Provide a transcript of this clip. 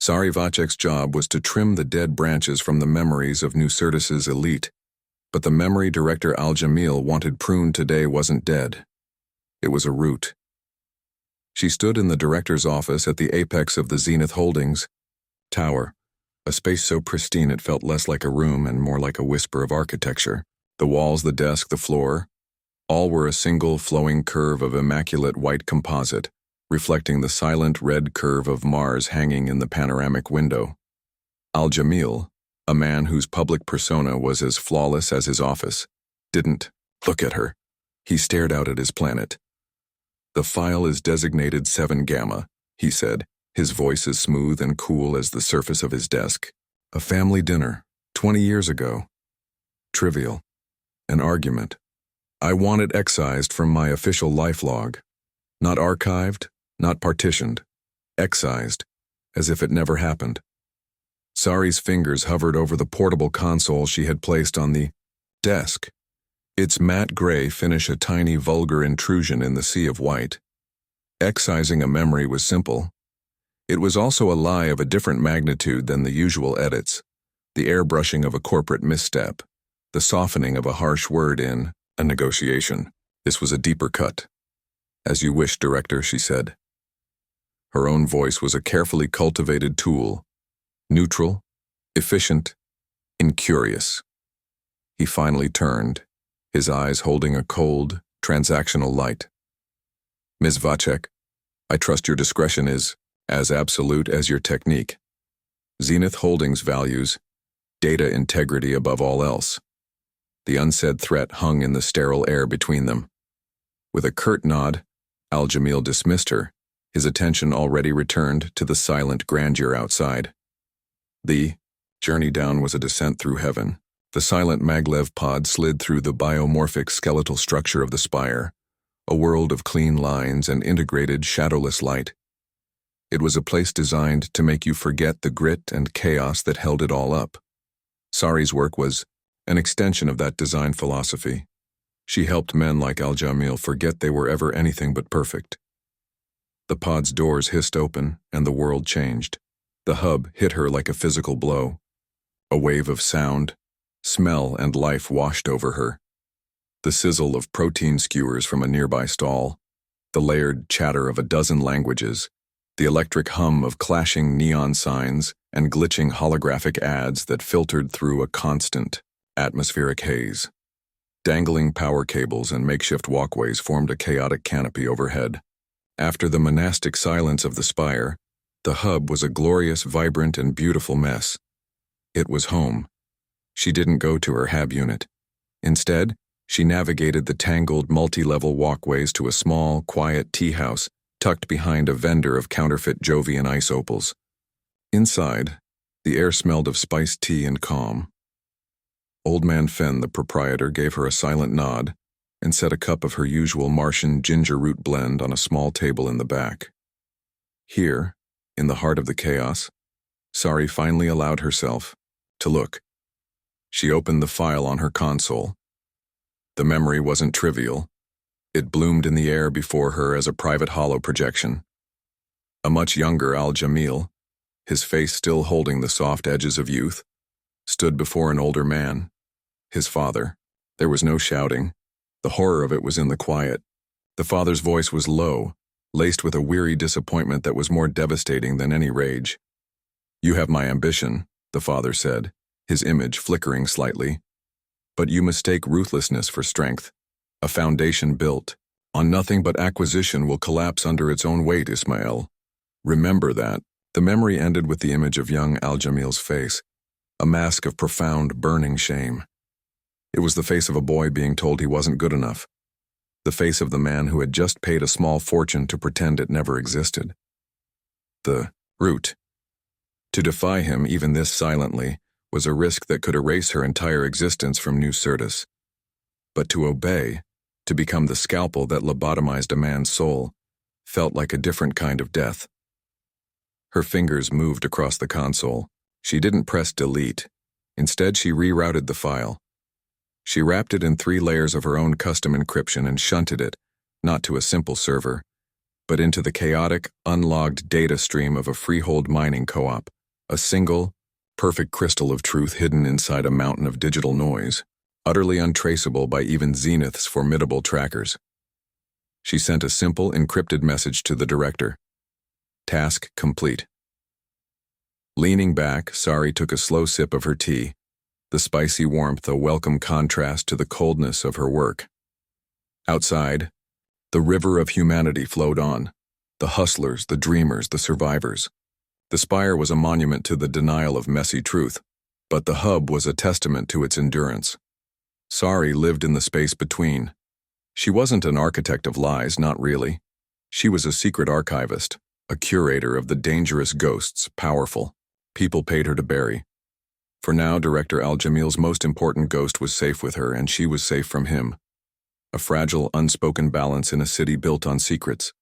Sari Vacek's job was to trim the dead branches from the memories of New Syrtis's elite, but the memory director Al-Jamil wanted pruned today wasn't dead. It was a root. She stood in the director's office at the apex of the Zenith Holdings tower, a space so pristine it felt less like a room and more like a whisper of architecture. The walls, the desk, the floor, all were a single flowing curve of immaculate white composite, reflecting the silent red curve of Mars hanging in the panoramic window. Al-Jamil, a man whose public persona was as flawless as his office, didn't look at her. He stared out at his planet. "The file is designated 7 Gamma, he said, his voice as smooth and cool as the surface of his desk. "A family dinner, 20 years ago. Trivial. An argument. I want it excised from my official life log. Not archived, not partitioned. Excised, as if it never happened." Sari's fingers hovered over the portable console she had placed on the desk. Its matte gray finish a tiny vulgar intrusion in the sea of white. Excising a memory was simple. It was also a lie of a different magnitude than the usual edits, the airbrushing of a corporate misstep, the softening of a harsh word in a negotiation. This was a deeper cut. "As you wish, Director," she said. Her own voice was a carefully cultivated tool, neutral, efficient, incurious. He finally turned, his eyes holding a cold, transactional light. "Ms. Vacek, I trust your discretion is as absolute as your technique. Zenith Holdings values data integrity above all else." The unsaid threat hung in the sterile air between them. With a curt nod, Al-Jamil dismissed her, his attention already returned to the silent grandeur outside. The journey down was a descent through heaven. The silent maglev pod slid through the biomorphic skeletal structure of the spire, a world of clean lines and integrated shadowless light. It was a place designed to make you forget the grit and chaos that held it all up. Sari's work was an extension of that design philosophy. She helped men like Al-Jamil forget they were ever anything but perfect. The pod's doors hissed open, and the world changed. The hub hit her like a physical blow. A wave of sound, smell, and life washed over her. The sizzle of protein skewers from a nearby stall, the layered chatter of a dozen languages, the electric hum of clashing neon signs and glitching holographic ads that filtered through a constant, atmospheric haze. Dangling power cables and makeshift walkways formed a chaotic canopy overhead. After the monastic silence of the spire, the hub was a glorious, vibrant, and beautiful mess. It was home. She didn't go to her hab unit. Instead, she navigated the tangled multi-level walkways to a small, quiet tea house tucked behind a vendor of counterfeit Jovian ice opals. Inside, the air smelled of spiced tea and calm. Old Man Fenn, the proprietor, gave her a silent nod and set a cup of her usual Martian ginger root blend on a small table in the back. Here, in the heart of the chaos, Sari finally allowed herself to look. She opened the file on her console. The memory wasn't trivial. It bloomed in the air before her as a private holo projection. A much younger Al-Jamil, his face still holding the soft edges of youth, stood before an older man, his father. There was no shouting. The horror of it was in the quiet. The father's voice was low, laced with a weary disappointment that was more devastating than any rage. "You have my ambition," the father said, his image flickering slightly. "But you mistake ruthlessness for strength. A foundation built on nothing but acquisition will collapse under its own weight, Ismael. Remember that." The memory ended with the image of young Al-Jamil's face, a mask of profound, burning shame. It was the face of a boy being told he wasn't good enough. The face of the man who had just paid a small fortune to pretend it never existed. The root. To defy him, even this silently, was a risk that could erase her entire existence from New Syrtis. But to obey, to become the scalpel that lobotomized a man's soul, felt like a different kind of death. Her fingers moved across the console. She didn't press delete. Instead, she rerouted the file. She wrapped it in 3 layers of her own custom encryption and shunted it, not to a simple server, but into the chaotic, unlogged data stream of a freehold mining co-op, a single, perfect crystal of truth hidden inside a mountain of digital noise, utterly untraceable by even Zenith's formidable trackers. She sent a simple, encrypted message to the director. Task complete. Leaning back, Sari took a slow sip of her tea, the spicy warmth a welcome contrast to the coldness of her work. Outside, the river of humanity flowed on, the hustlers, the dreamers, the survivors. The Spire was a monument to the denial of messy truth, but the hub was a testament to its endurance. Sari lived in the space between. She wasn't an architect of lies, not really. She was a secret archivist, a curator of the dangerous ghosts, powerful, people paid her to bury. For now, Director Al-Jamil's most important ghost was safe with her, and she was safe from him. A fragile, unspoken balance in a city built on secrets.